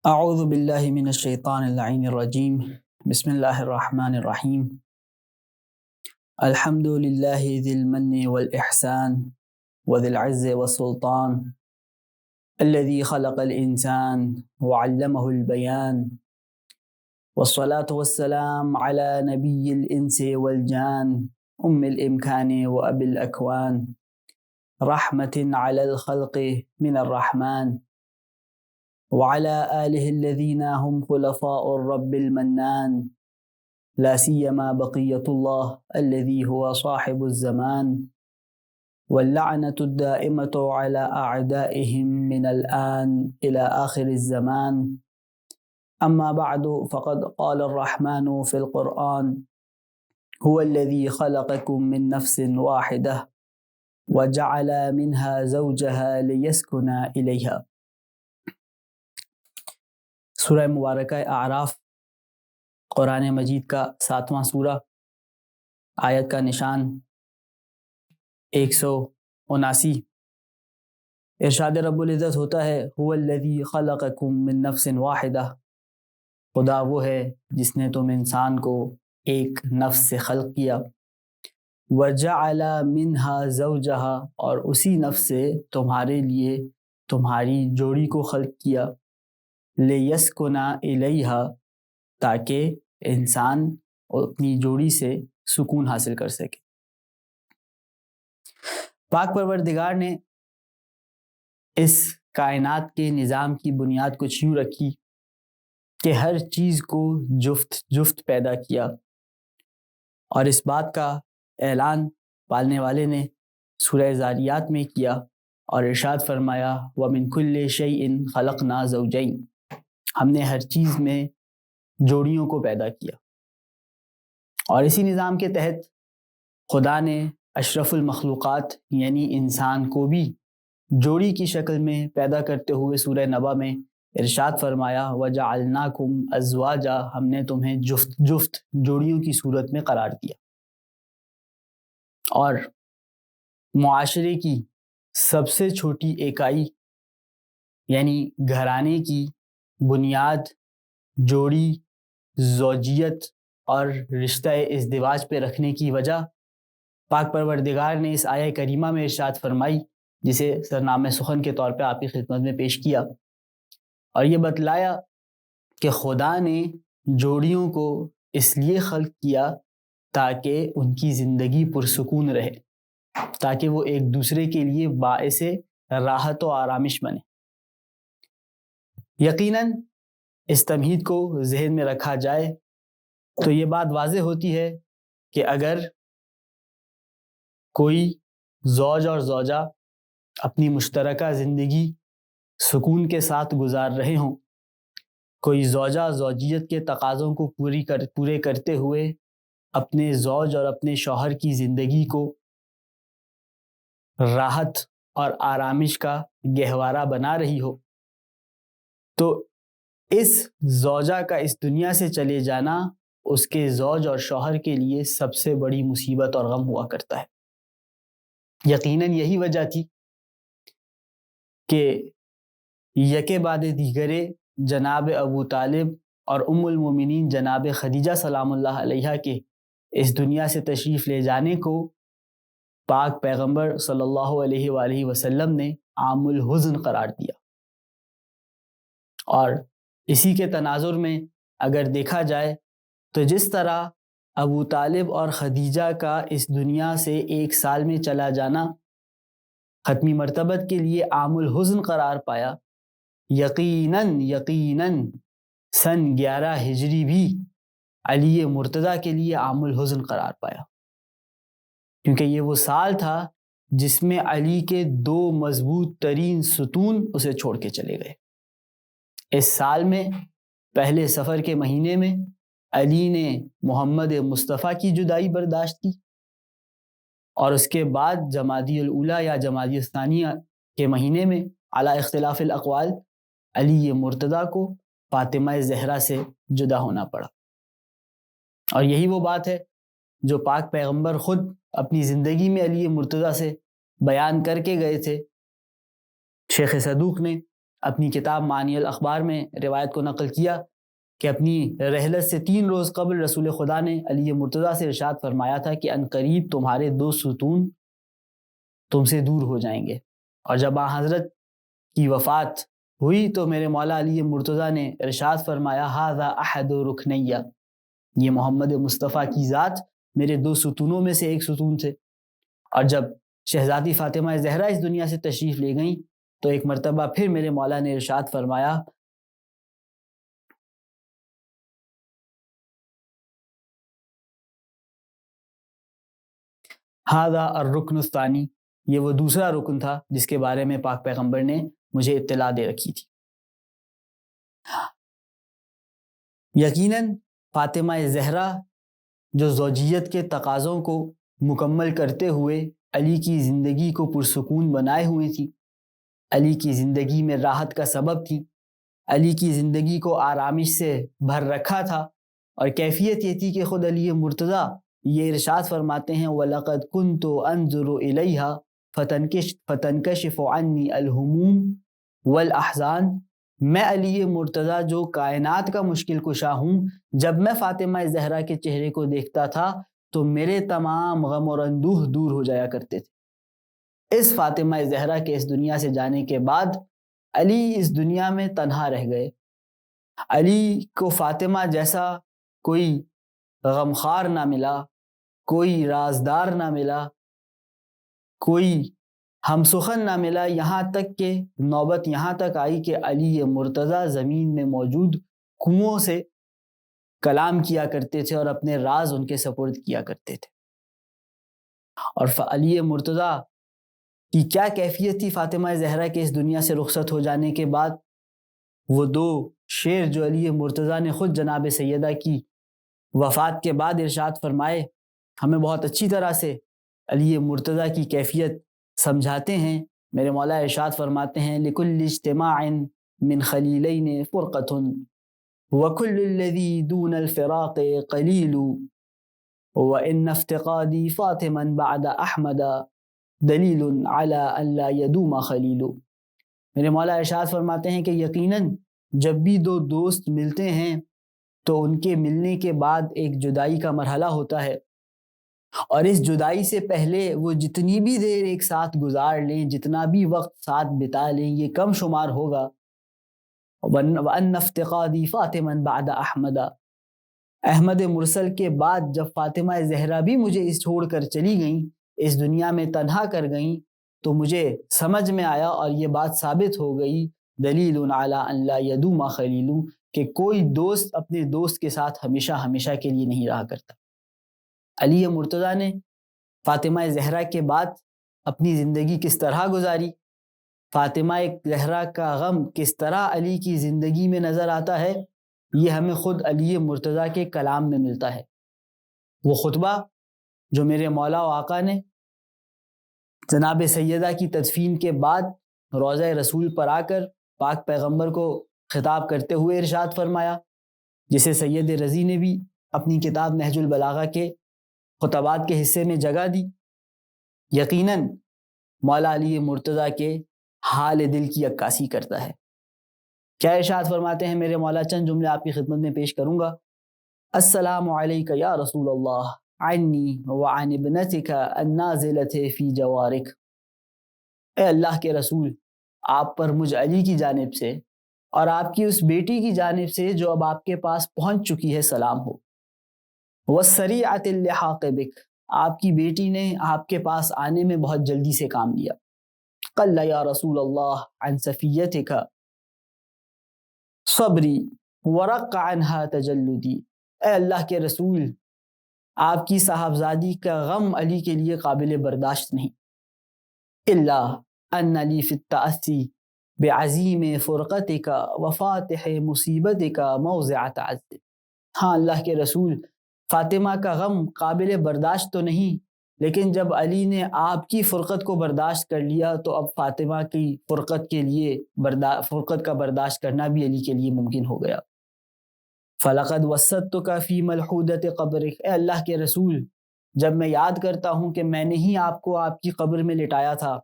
اعوذ باللہ من الشیطان اللعین الرجیم بسم اللہ الرحمن الرحیم الحمد للہ ذی المن والاحسان وذی العز والسلطان الذي خلق الانسان وعلمه البیان والصلاة والسلام على نبی الانس والجان الامکان واب الاکوان رحمت علی الخلق من الرحمن وعلى آله الذين هم خلفاء الرب المنان لا سيما بقية الله الذي هو صاحب الزمان واللعنة الدائمة على أعدائهم من الآن إلى آخر الزمان أما بعد فقد قال الرحمن في القرآن هو الذي خلقكم من نفس واحدة وجعل منها زوجها ليسكن إليها۔ سورہ مبارکہ اعراف قرآن مجید کا 7واں سورہ، آیت کا نشان 179۔ ارشاد رب العزت ہوتا ہے هو الذی خلقکم من نفس واحدہ، خدا وہ ہے جس نے تم انسان کو ایک نفس سے خلق کیا، وجعل منها زوجہا، اور اسی نفس سے تمہارے لیے تمہاری جوڑی کو خلق کیا، لیسکن الیہا، تاکہ انسان اپنی جوڑی سے سکون حاصل کر سکے۔ پاک پروردگار نے اس کائنات کے نظام کی بنیاد کچھ یوں رکھی کہ ہر چیز کو جفت جفت پیدا کیا، اور اس بات کا اعلان پالنے والے نے سورہ ذاریات میں کیا اور ارشاد فرمایا وَمِن كُلِّ شَيْءٍ خَلَقْنَا زَوْجَيْنِ، ہم نے ہر چیز میں جوڑیوں کو پیدا کیا۔ اور اسی نظام کے تحت خدا نے اشرف المخلوقات یعنی انسان کو بھی جوڑی کی شکل میں پیدا کرتے ہوئے سورہ نبا میں ارشاد فرمایا وَجَعَلْنَاكُمْ أَزْوَاجًا، ہم نے تمہیں جفت جفت جوڑیوں کی صورت میں قرار دیا۔ اور معاشرے کی سب سے چھوٹی اکائی یعنی گھرانے کی بنیاد جوڑی، زوجیت اور رشتہ ازدواج پہ رکھنے کی وجہ پاک پروردگار نے اس آیہ کریمہ میں ارشاد فرمائی، جسے سرنامہ سخن کے طور پہ آپ کی خدمت میں پیش کیا، اور یہ بتلایا کہ خدا نے جوڑیوں کو اس لیے خلق کیا تاکہ ان کی زندگی پرسکون رہے، تاکہ وہ ایک دوسرے کے لیے باعث راحت و آرامش بنے۔ یقیناً اس تمہید کو ذہن میں رکھا جائے تو یہ بات واضح ہوتی ہے کہ اگر کوئی زوج اور زوجہ اپنی مشترکہ زندگی سکون کے ساتھ گزار رہے ہوں، کوئی زوجہ زوجیت کے تقاضوں کو پورے کرتے ہوئے اپنے زوج اور اپنے شوہر کی زندگی کو راحت اور آرامش کا گہوارہ بنا رہی ہو، تو اس زوجہ کا اس دنیا سے چلے جانا اس کے زوج اور شوہر کے لیے سب سے بڑی مصیبت اور غم ہوا کرتا ہے۔ یقیناً یہی وجہ تھی کہ یکے بعد دیگرے جناب ابو طالب اور ام المومنین جناب خدیجہ سلام اللہ علیہا کے اس دنیا سے تشریف لے جانے کو پاک پیغمبر صلی اللہ علیہ وآلہ وسلم نے عام الحزن قرار دیا۔ اور اسی کے تناظر میں اگر دیکھا جائے تو جس طرح ابو طالب اور خدیجہ کا اس دنیا سے 1 سال میں چلا جانا ختمی مرتبت کے لیے عام الحزن قرار پایا، یقیناً سن 11 ہجری بھی علی مرتضیٰ کے لیے عام الحزن قرار پایا، کیونکہ یہ وہ سال تھا جس میں علی کے 2 مضبوط ترین ستون اسے چھوڑ کے چلے گئے۔ اس سال میں پہلے سفر کے مہینے میں علی نے محمد مصطفیٰ کی جدائی برداشت کی، اور اس کے بعد جمادی الاولیٰ یا جمادی الثانیہ کے مہینے میں علی اختلاف الاقوال علی مرتضیٰ کو فاطمہ زہرا سے جدا ہونا پڑا۔ اور یہی وہ بات ہے جو پاک پیغمبر خود اپنی زندگی میں علی مرتضیٰ سے بیان کر کے گئے تھے۔ شیخ صدوق نے اپنی کتاب معانی الاخبار میں روایت کو نقل کیا کہ اپنی رحلت سے 3 روز قبل رسول خدا نے علی مرتضیٰ سے ارشاد فرمایا تھا کہ عنقریب تمہارے 2 ستون تم سے دور ہو جائیں گے. اور جب حضرت کی وفات ہوئی تو میرے مولا علی مرتضیٰ نے ارشاد فرمایا ھذا احد رکنیہ، یہ محمد مصطفیٰ کی ذات میرے 2 ستونوں میں سے ایک ستون تھے. اور جب شہزادی فاطمہ زہرا اس دنیا سے تشریف لے گئیں تو ایک مرتبہ پھر میرے مولا نے ارشاد فرمایا ھذا الرکن الثانی، یہ وہ دوسرا رکن تھا جس کے بارے میں پاک پیغمبر نے مجھے اطلاع دے رکھی تھی. یقیناً فاطمہ زہرا جو زوجیت کے تقاضوں کو مکمل کرتے ہوئے علی کی زندگی کو پرسکون بنائے ہوئی تھی، علی کی زندگی میں راحت کا سبب تھی، علی کی زندگی کو آرامش سے بھر رکھا تھا. اور کیفیت یہ تھی کہ خود علی مرتضیٰ یہ ارشاد فرماتے ہیں وَلَقَدْ كُنْتُ أَنْظُرُ إِلَيْهَا فَتَنْكَشِفُ عَنِّي الْهُمُومُ وَالْأَحْزَانُ، میں علی مرتضیٰ جو کائنات کا مشکل کشا ہوں، جب میں فاطمہ زہرا کے چہرے کو دیکھتا تھا تو میرے تمام غم اور اندوہ دور ہو جایا کرتے تھے. اس فاطمہ زہرا کے اس دنیا سے جانے کے بعد علی اس دنیا میں تنہا رہ گئے. علی کو فاطمہ جیسا کوئی غمخوار نہ ملا، کوئی رازدار نہ ملا، کوئی ہم سخن نہ ملا، یہاں تک کہ نوبت یہاں تک آئی کہ علی مرتضیٰ زمین میں موجود کنوؤں سے کلام کیا کرتے تھے اور اپنے راز ان کے سپرد کیا کرتے تھے. اور علی مرتضیٰ کی کیا کیفیت تھی فاطمہ زہرا کے اس دنیا سے رخصت ہو جانے کے بعد. وہ 2 شعر جو علی مرتضیٰ نے خود جناب سیدہ کی وفات کے بعد ارشاد فرمائے ہمیں بہت اچھی طرح سے علی مرتضیٰ کی کیفیت سمجھاتے ہیں. میرے مولا ارشاد فرماتے ہیں لِكُلِّ اجْتِمَاعٍ مِّن خَلِيلَيْنِ فُرْقَةٌ وَكُلُّ الَّذِي دُونَ الْفِرَاقِ قَلِيلُ وَإِنَّ افْتِقَادِي فَاطِمًا بَعْدَ أَحْمَدَ دَلِيلٌ عَلَىٰ أَن لَّا يَدُومَ خَلِيلُ. میرے مولا ارشاد فرماتے ہیں کہ یقیناً جب بھی 2 دوست ملتے ہیں تو ان کے ملنے کے بعد ایک جدائی کا مرحلہ ہوتا ہے، اور اس جدائی سے پہلے وہ جتنی بھی دیر ایک ساتھ گزار لیں، جتنا بھی وقت ساتھ بتا لیں، یہ کم شمار ہوگا. وَأَنَّ افْتِقَادِي فَاطِمًا بَعْدَ أَحْمَدَ، احمد مرسل کے بعد جب فاطمہ زہرا بھی مجھے اس چھوڑ کر چلی گئیں، اس دنیا میں تنہا کر گئیں، تو مجھے سمجھ میں آیا اور یہ بات ثابت ہو گئی دلیل علی ان لا یدوم خلیل، کہ کوئی دوست اپنے دوست کے ساتھ ہمیشہ ہمیشہ کے لیے نہیں رہا کرتا. علی مرتضیٰ نے فاطمہ زہرا کے بعد اپنی زندگی کس طرح گزاری، فاطمہ زہرا کا غم کس طرح علی کی زندگی میں نظر آتا ہے، یہ ہمیں خود علی مرتضیٰ کے کلام میں ملتا ہے. وہ خطبہ جو میرے مولا و آقا نے جناب سیدہ کی تدفین کے بعد روضہ رسول پر آ کر پاک پیغمبر کو خطاب کرتے ہوئے ارشاد فرمایا، جسے سید رضی نے بھی اپنی کتاب نہج البلاغہ کے خطبات کے حصے میں جگہ دی، یقیناً مولا علی مرتضیٰ کے حال دل کی عکاسی کرتا ہے. کیا ارشاد فرماتے ہیں میرے مولا؟ چند جملے آپ کی خدمت میں پیش کروں گا. السلام علیک یا رسول اللہ عنی وعن ابنتک النازلۃ فی جوارک. اے اللہ کے رسول، آپ پر مجھ علی کی جانب سے اور آپ کی اس بیٹی کی جانب سے جو اب آپ کے پاس پہنچ چکی ہے سلام ہو. والسریعۃ اللحاق بک، آپ کی بیٹی نے آپ کے پاس آنے میں بہت جلدی سے کام لیا. قل یا رسول اللہ عن صفیتک صبری ورق عنها تجلدی. اے اللہ کے رسول، آپ کی صاحبزادی کا غم علی کے لیے قابل برداشت نہیں. الا ان لی فی التأسی بعظیم فرقتک وفاتح مصیبتک موضع تعز. ہاں اللہ کے رسول، فاطمہ کا غم قابل برداشت تو نہیں، لیکن جب علی نے آپ کی فرقت کو برداشت کر لیا تو اب فاطمہ کی فرقت کے لیے فرقت کا برداشت کرنا بھی علی کے لیے ممکن ہو گیا. فَلَقَدْ وَسَّدْتُكَ فِي مَلْحُودَةِ قَبْرِكَ. اے اللہ کے رسول، جب میں یاد کرتا ہوں کہ میں نے ہی آپ کو آپ کی قبر میں لٹایا تھا.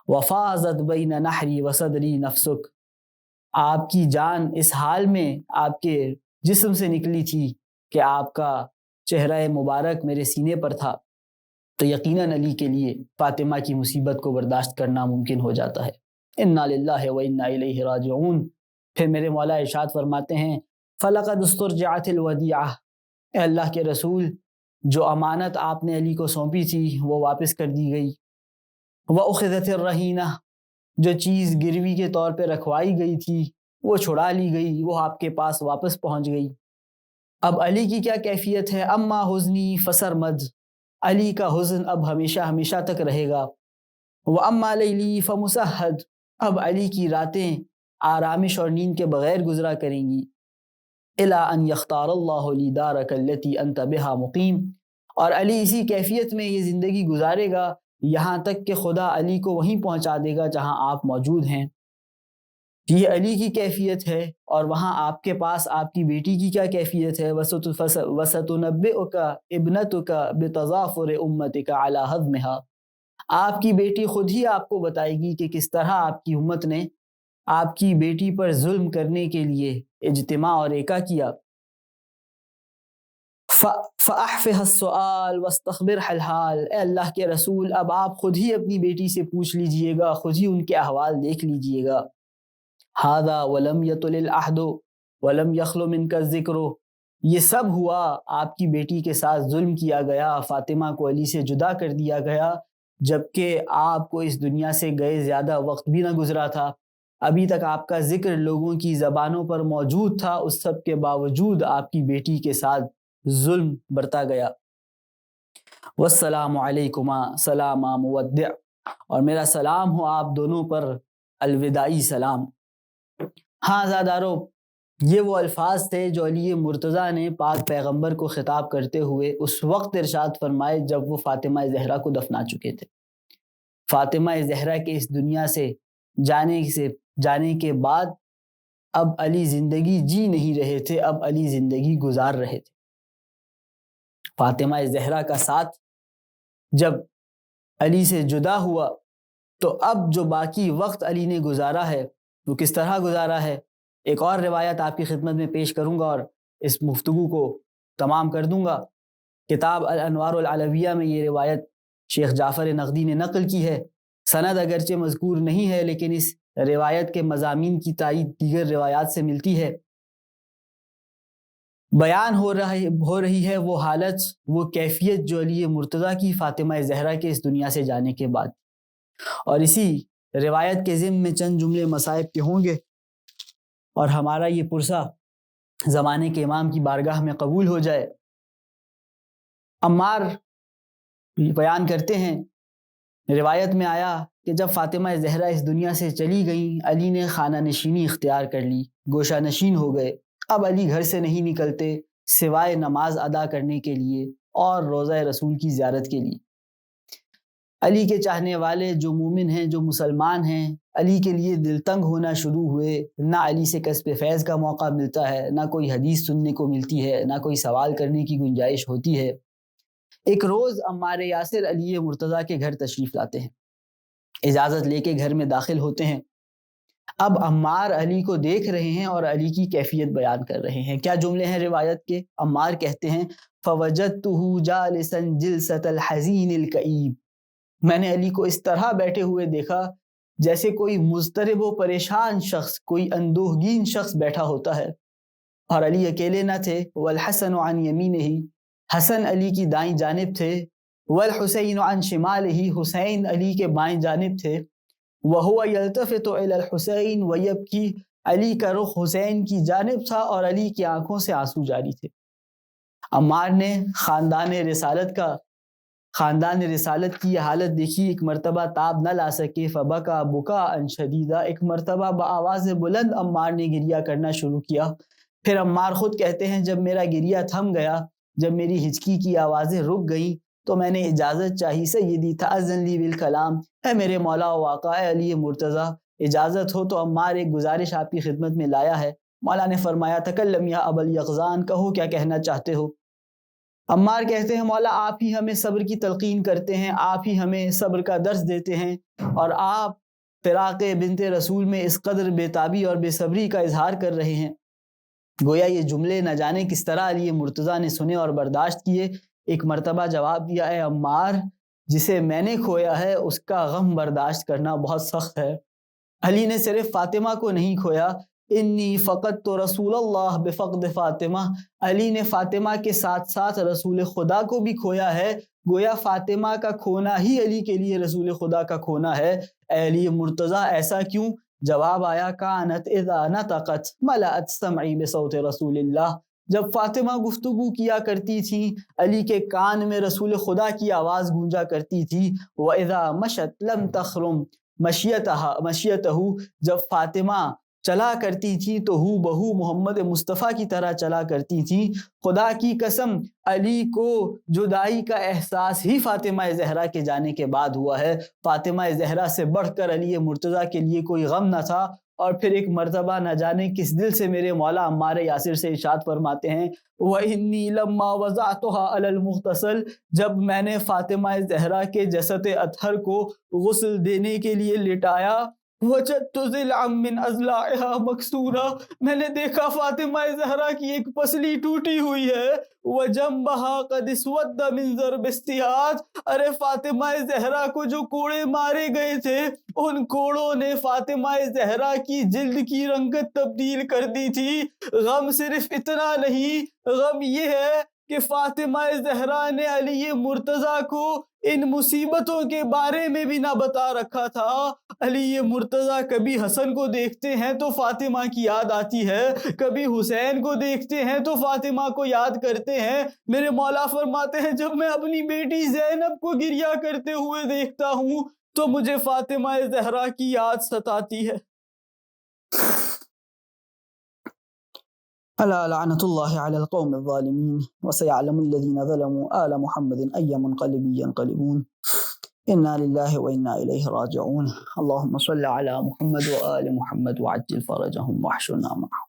وَفَازَتْ بَيْنَ نَحْرِي وَصَدْرِي نَفْسُكَ. آپ کی جان اس حال میں آپ کے جسم سے نکلی تھی کہ آپ کا چہرہ مبارک میرے سینے پر تھا، تو یقیناً علی کے لیے فاطمہ کی مصیبت کو برداشت کرنا ممکن ہو جاتا ہے۔ انا للہ و انا الیہ راجعون۔ پھر میرے مولا ارشاد فرماتے ہیں فَلَقَدْ اسْتُرْجِعَتِ الْوَدِيعَةُ، اے اللہ کے رسول، جو امانت آپ نے علی کو سونپی تھی وہ واپس کر دی گئی۔ وَأُخِذَتِ الرَّهِينَةُ، جو چیز گروی کے طور پہ رکھوائی گئی تھی وہ چھڑا لی گئی، وہ آپ کے پاس واپس پہنچ گئی۔ اب علی کی کیا کیفیت ہے؟ اما حزنی فسرمد، علی کا حزن اب ہمیشہ ہمیشہ تک رہے گا۔ وَأَمَّا لَيْلِي فَمُسَحَّد، اب علی کی راتیں آرامش اور نیند کے بغیر گزرا کریں گی۔ إِلَىٰ أَن يَخْتَارَ اللَّهُ لِي دَارَكَ الَّتِي أَنْتَ بِهَا مُقِيمٌ، اور علی اسی کیفیت میں یہ زندگی گزارے گا یہاں تک کہ خدا علی کو وہیں پہنچا دے گا جہاں آپ موجود ہیں۔ یہ علی کی کیفیت ہے، اور وہاں آپ کے پاس آپ کی بیٹی کی کیا کیفیت ہے؟ وَسَتُنَبِّئُكَ ابْنَتُكَ بِتَظَافُرِ أُمَّتِكَ عَلَىٰ هَضْمِهَا، آپ کی بیٹی خود ہی آپ کو بتائے گی کہ کس طرح آپ کی امت نے آپ کی بیٹی پر ظلم کرنے کے لیے اجتماع اور ایکا کیا۔ فَأَحْفِحَ السُّؤَالَ وَاسْتَخْبِرْحَ الْحَالَ، اے اللہ کے رسول اب آپ خود ہی اپنی بیٹی سے پوچھ لیجئے گا، خود ہی ان کے احوال دیکھ لیجئے گا۔ هَذَا وَلَمْ يَطُلِ الْعَهْدُ وَلَمْ يَخْلُ مِنْكَ الذِّكْرُ، یہ سب ہوا، آپ کی بیٹی کے ساتھ ظلم کیا گیا، فاطمہ کو علی سے جدا کر دیا گیا، جبکہ آپ کو اس دنیا سے گئے زیادہ وقت بھی نہ گزرا تھا، ابھی تک آپ کا ذکر لوگوں کی زبانوں پر موجود تھا، اس سب کے باوجود آپ کی بیٹی کے ساتھ ظلم برتا گیا۔ والسلام علیکما سلاما مودع، اور میرا سلام ہو آپ دونوں پر الوداعی سلام۔ ہاں زادارو، یہ وہ الفاظ تھے جو علی مرتضیٰ نے پاک پیغمبر کو خطاب کرتے ہوئے اس وقت ارشاد فرمائے جب وہ فاطمہ زہرا کو دفنا چکے تھے۔ فاطمہ زہرا کے اس دنیا سے جانے کے بعد اب علی زندگی جی نہیں رہے تھے، اب علی زندگی گزار رہے تھے۔ فاطمہ زہرا کا ساتھ جب علی سے جدا ہوا تو اب جو باقی وقت علی نے گزارا ہے وہ کس طرح گزارا ہے، ایک اور روایت آپ کی خدمت میں پیش کروں گا اور اس گفتگو کو تمام کر دوں گا۔ کتاب الانوار العلویہ میں یہ روایت شیخ جعفر نقدی نے نقل کی ہے، سند اگرچہ مذکور نہیں ہے لیکن اس روایت کے مضامین کی تائید دیگر روایات سے ملتی ہے۔ بیان ہو رہی ہے وہ حالت، وہ کیفیت جو علی مرتضیٰ کی فاطمہ زہرا کے اس دنیا سے جانے کے بعد، اور اسی روایت کے ضمن میں چند جملے مصائب کے ہوں گے اور ہمارا یہ پرسہ زمانے کے امام کی بارگاہ میں قبول ہو جائے۔ عمار بیان کرتے ہیں، روایت میں آیا کہ جب فاطمہ زہرا اس دنیا سے چلی گئیں، علی نے خانہ نشینی اختیار کر لی، گوشہ نشین ہو گئے۔ اب علی گھر سے نہیں نکلتے سوائے نماز ادا کرنے کے لیے اور روضہ رسول کی زیارت کے لیے۔ علی کے چاہنے والے جو مومن ہیں، جو مسلمان ہیں، علی کے لیے دل تنگ ہونا شروع ہوئے، نہ علی سے کسب فیض کا موقع ملتا ہے، نہ کوئی حدیث سننے کو ملتی ہے، نہ کوئی سوال کرنے کی گنجائش ہوتی ہے۔ ایک روز عمار یاسر علی مرتضیٰ کے گھر تشریف لاتے ہیں، اجازت لے کے گھر میں داخل ہوتے ہیں۔ اب عمار علی کو دیکھ رہے ہیں اور علی کی کیفیت بیان کر رہے ہیں۔ کیا جملے ہیں روایت کے؟ عمار کہتے ہیں فَوَجَدْتُهُ جَالِسًا جِلْسَةَ الْحَزِينِ الْكَئِيبِ، میں نے علی کو اس طرح بیٹھے ہوئے دیکھا جیسے کوئی مضطرب و پریشان شخص، کوئی اندوہگین شخص بیٹھا ہوتا ہے، اور علی اکیلے نہ تھے۔ وَالْحَسَنُ عَنْ يَمِينِهِ، حسن علی کی دائیں جانب تھے۔ وَالْحُسَيْنُ عَنْ شِمَالِهِ، حسین علی کے بائیں جانب تھے۔ وَهُوَ يَلْتَفِتُ إِلَى الْحُسَيْنِ وَيَبْكِي، علی کا رخ حسین کی جانب تھا اور علی کی آنکھوں سے آنسو جاری تھے۔ عمار نے خاندان رسالت کی یہ حالت دیکھی، ایک مرتبہ تاب نہ لا سکے، فبکا بکاء شدیدا، ایک مرتبہ بآواز بلند عمار نے گریہ کرنا شروع کیا۔ پھر عمار خود کہتے ہیں جب میرا گریہ تھم گیا، جب میری ہچکی کی آوازیں رک گئیں تو میں نے اجازت چاہی، سیدی تأذن لی بالکلام، اے میرے مولا و آقا، اے علی مرتضیٰ، اجازت ہو تو عمار ایک گزارش آپ کی خدمت میں لایا ہے۔ مولا نے فرمایا تکلم یا ابا الیقظان، کہو کیا کہنا چاہتے ہو۔ عمار کہتے ہیں مولا آپ ہی ہمیں صبر کی تلقین کرتے ہیں، آپ ہی ہمیں صبر کا درس دیتے ہیں، اور آپ فراق بنت رسول میں اس قدر بےتابی اور بے صبری کا اظہار کر رہے ہیں۔ گویا یہ جملے نہ جانے کس طرح علی مرتضیٰ نے سنے اور برداشت کیے۔ ایک مرتبہ جواب دیا، اے عمار، جسے میں نے کھویا ہے اس کا غم برداشت کرنا بہت سخت ہے۔ علی نے صرف فاطمہ کو نہیں کھویا، انی فقدت تو رسول اللہ بفقد فاطمہ، علی نے فاطمہ کے ساتھ ساتھ رسول خدا کو بھی کھویا ہے۔ گویا فاطمہ کا کھونا ہی علی کے لیے رسول خدا کا کھونا ہے۔ اے علی مرتضیٰ ایسا کیوں؟ جواب آیا، کانت اذا نطقت ملأت سمعی بصوت رسول اللہ، جب فاطمہ گفتگو کیا کرتی تھیں علی کے کان میں رسول خدا کی آواز گونجا کرتی تھی۔ وَإِذَا مَشَتْ لَمْ تَخْرُمْ مَشِيَتَهُ، جب فاطمہ چلا کرتی تھی تو ہو بہو محمد مصطفیٰ کی طرح چلا کرتی تھی۔ خدا کی قسم علی کو جدائی کا احساس ہی فاطمہ زہرا کے جانے کے بعد ہوا ہے۔ فاطمہ زہرا سے بڑھ کر علی مرتضیٰ کے لیے کوئی غم نہ تھا۔ اور پھر ایک مرتبہ نہ جانے کس دل سے میرے مولا عمار یاسر سے ارشاد فرماتے ہیں، وَإِنِّي لَمَّا وَضَعْتُهَا عَلَى الْمُغْتَسَلِ، جب میں نے فاطمہ زہرا کے جسد اطہر کو غسل دینے کے لیے لٹایا، وَجَدْتُ ضِلْعًا مِّنْ أَضْلَاعِهَا مَكْسُورًا، میں نے دیکھا فاطمہ زہرا کی ایک پسلی ٹوٹی ہوئی ہے، وَجَنبَهَا قَدْ اسْوَدَّ مِنْ ضَرْبِ اسْتِيَاضٍ، ارے فاطمہ زہرا کو جو کوڑے مارے گئے تھے ان کوڑوں نے فاطمہ زہرا کی جلد کی رنگت تبدیل کر دی تھی۔ غم صرف اتنا نہیں، غم یہ ہے کہ فاطمہ زہرا نے علی مرتضیٰ کو ان مصیبتوں کے بارے میں بھی نہ بتا رکھا تھا۔ علی مرتضیٰ کبھی حسن کو دیکھتے ہیں تو فاطمہ کی یاد آتی ہے، کبھی حسین کو دیکھتے ہیں تو فاطمہ کو یاد کرتے ہیں۔ میرے مولا فرماتے ہیں، جب میں اپنی بیٹی زینب کو گریہ کرتے ہوئے دیکھتا ہوں تو مجھے فاطمہ زہرا کی یاد ستاتی ہے۔ الا لعنت اللہ علی القوم الظالمین وسيعلم الذین ظلموا آل محمد ای منقلب ینقلبون انا للہ وانا الیہ راجعون۔ اللہم صل علی محمد وآل محمد وعجل فرجهم واحشرنا معهم۔